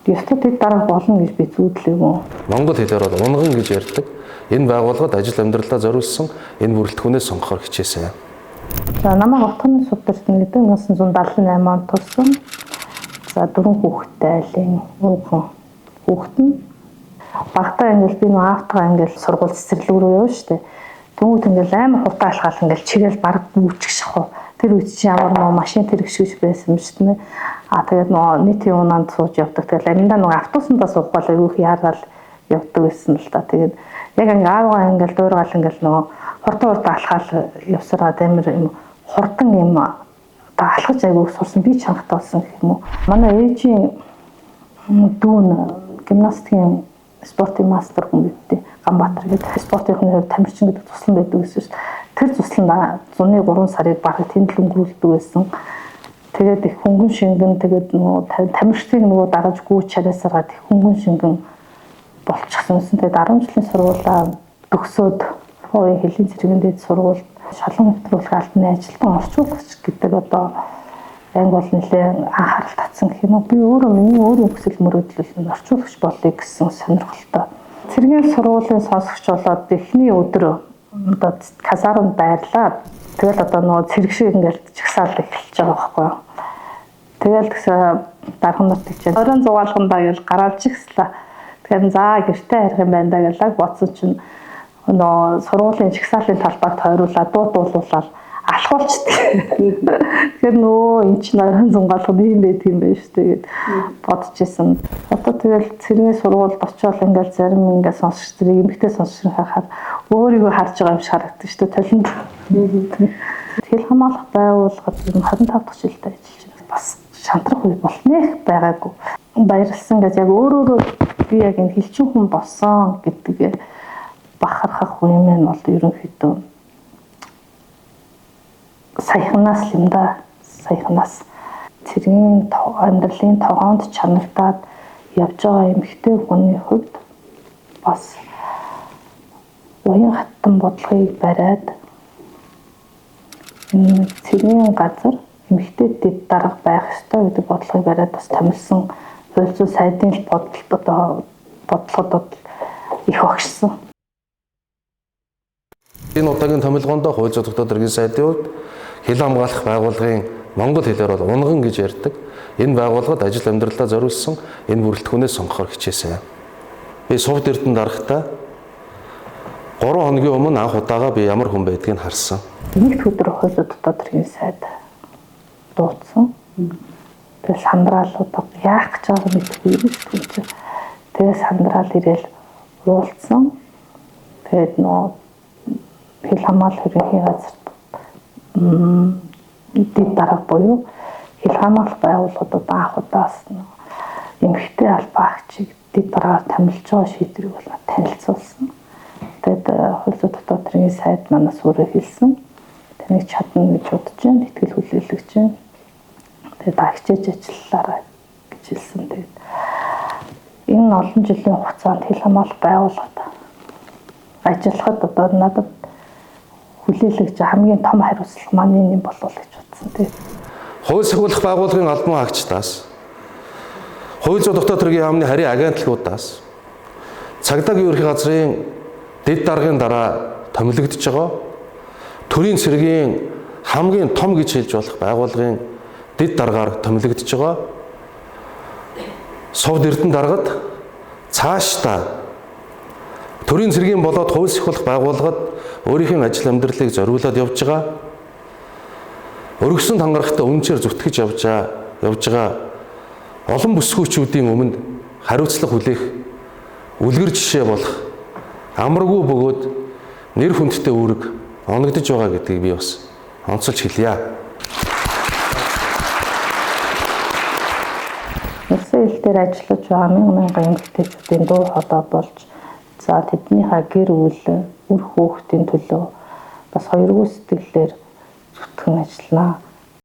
ёстой дэд дарга болно гэж би зүүдлээгүй. Монгол хэлээр бол унган гэж ярьдаг. Энэ байгууллагад ажил амьдралдаа зориулсан энэ бүрэлдэхүүнээс сонгохоор хичээсэн. За намайг отгоны суд дээр 1978 онд төрсөн. За 4 хүүхэдтэй айлын хүүхэд нь багтаа ингээл би нөө автгаа ингээл сургууль цэцэрлэг рүү явна шүү дээ. Тэмүүд ингээл амар хурдан алхаал ингээл чигээл баг үүчих шахав. Тэр үед чи ямар нөө машин тэрэгшүүж байсан юм шүү дээ. Тэгээд нөө нийтийн унаанд сууж явдаг. Тэгээд аминдаа нөө автобусандаа суух бол айгүй их яарал явдаг байсан л та. Тэгээд яг ингээ аавгаа ингээл дуургаал ингээл нөө хурдан алхаал явсараад амар юм хурдан юм алхаж айгүй сурсан би чангатай болсон гэх юм уу. Манай ээжийн дүүн гимнастикийн спортын мастер хүн гэдэг Ганбаатар гэдэг спортын хувьд тамирчин гэдэг туслан байдаг гэсэн шүү. Тэр тусланд зуны 3 сарыг баг тэнд л өнгөрүүлдэг байсан. Тэгээд их хөнгөн шингэн тэгээд нөгөө тамирчдыг нөгөө дагаж гүйч чараасаад их хөнгөн шингэн болчихсон. Тэгээд 10 жилийн сургуулаа төгсөөд хуулийн хэлийн зэрэгэнд дэд сургуульд шалан нэвтрүүлэх албаны ажилтан орчуулагч гэдэг одоо анги бол нэлээд анхаарал татсан гэх юм уу. Би миний өөрийн хүсэл мөрөөдөл орчуулагч болъё гэсэн сонирхолтой. Цэргийн сургуулийн сонсогч болоод эхний өдөр одоо казарманд байрлаа. Тэгэл одоо нөгөө цэрэг шиг ингээл жагсаал эхэлж байгаа байхгүй юу. Тэгэл тэгсэн дархан нарт гэж орон зугаалгандаа гэж гараалж ихслээ. Тэгэхээр за гэртээ харих юм байна да гэж бодсон чинь нөө сургуулийн жагсаалын талбайд тойруулаад дуулуулаад алхуулчдаг. Тэгэхээр нөө эн чинь орон зугаалганд юм байт юм байна шүү дээ гэд бодож исэн. Одоо тэгэл цэргийн сургуульд очиод ингээл зарим ингээд сонсогч зэрэг эмэгтэй сонсогч харахад өөрийгөө харж байгаа юм шиг харагддаг шүү дээ толинд. Хэл хамгаалах байгууллагад 25 дахь жилдээ ажиллаж байна. Бас шантрах үе болнэх байгаагүй. Баярлсан гэж яг өөрөө би яг энэ хэлчин хүн болсон гэдгээ бахархах үе мэн бол ерөнхийдөө саяхнаас юм да. Саяхнаас цэргийн амьдралын тогоонд чанагдаад явж байгаа эмэгтэй хүний хувьд бас уян хатан бодлогыг бариад энэ цэргийн газар эмэгтэй дэд дарга байх ёстой гэдэг бодлогыг бариад бас томилсон хууль зүйн сайдын бодлогод их огшсон. Энэ удаагийн томилгоонд хууль зүйн тогтоох даргын сайдын хувьд хэл хамгаалах байгууллагын монгол хэлээр бол унган гэж ярьдаг. Энэ байгууллагад ажил амьдралдаа зориулсан энэ бүрэлдэхүүнээс сонгохоор хичээсэн. Би Сувд Эрдэнэ дарагтаа 3 хоногийн өмнө анх удаага би ямар хүн байдгийг харсан. Нэгд өдөр хууль зүйн тогтоох даргын сайд дуудсан. Тэгээд сандралууд яах гэж байгааг мэдгүй юм шүү дээ. Тэгээд сандрал ирээл уулзсан. Тэгээд нөө хэл хамгаалах ерөнхий газар дэд дарга буюу хэл хамгаалах байгууллагуудад анх удаас эмэгтэй албаагчийг дэд даргаар томилж байгаа шийдвэрийг бол танилцуулсан. Тэгээд хууль зүйн тогтоох даргын сайд манаас өөрөө хэлсэн. Таныг чадна гэж бодож байна, итгэл хүлээлгэж байна. Тэгээд хичээж ажиллалаарай гэж хэлсэн. Тэгээд энэ олон жилийн хугацаанд хэл хамгаалах байгууллагад ажиллахад одоо надад хүлээлгэж хамгийн том хариуцлага маань юм болов гэж бодсон. Тэгээд хууль сахиулах байгууллагын албан хаагчдаас, хууль зүйн тогтоох даргын яамны харийн агентлагуудаас, цагдаагийн ерөнхий газрын дэд даргын дараа томилогдож байгаа төрийн цэргийн хамгийн том гэж хэлж болох байгууллагын дэд даргаар томилогдож байгаа Сувд Эрдэнэ даргад цаашдаа төрийн цэргийн болоод хууль сахиулах байгууллагад өөрийнхөө ажил амьдралыг зориулаад явж байгаа өргөсөн тангарахтай үнчээр зүтгэж явж байгаа олон бүсгүйчүүдийн өмнө хариуцлага хүлээх үлгэр жишээ болох амаргүй бөгөөд нэр хүндтэй үүрэг оногдож байгаа гэдгийг би бас онцолж хэлье. Улсын хил дээр ажиллаж байгаа мянган эмэгтэйчүүдийн дуу хоолой болж за тэднийхээ гэр бүл үр хүүхдийн төлөө бас хоёргүй сэтгэлээр зүтгэн ажиллана.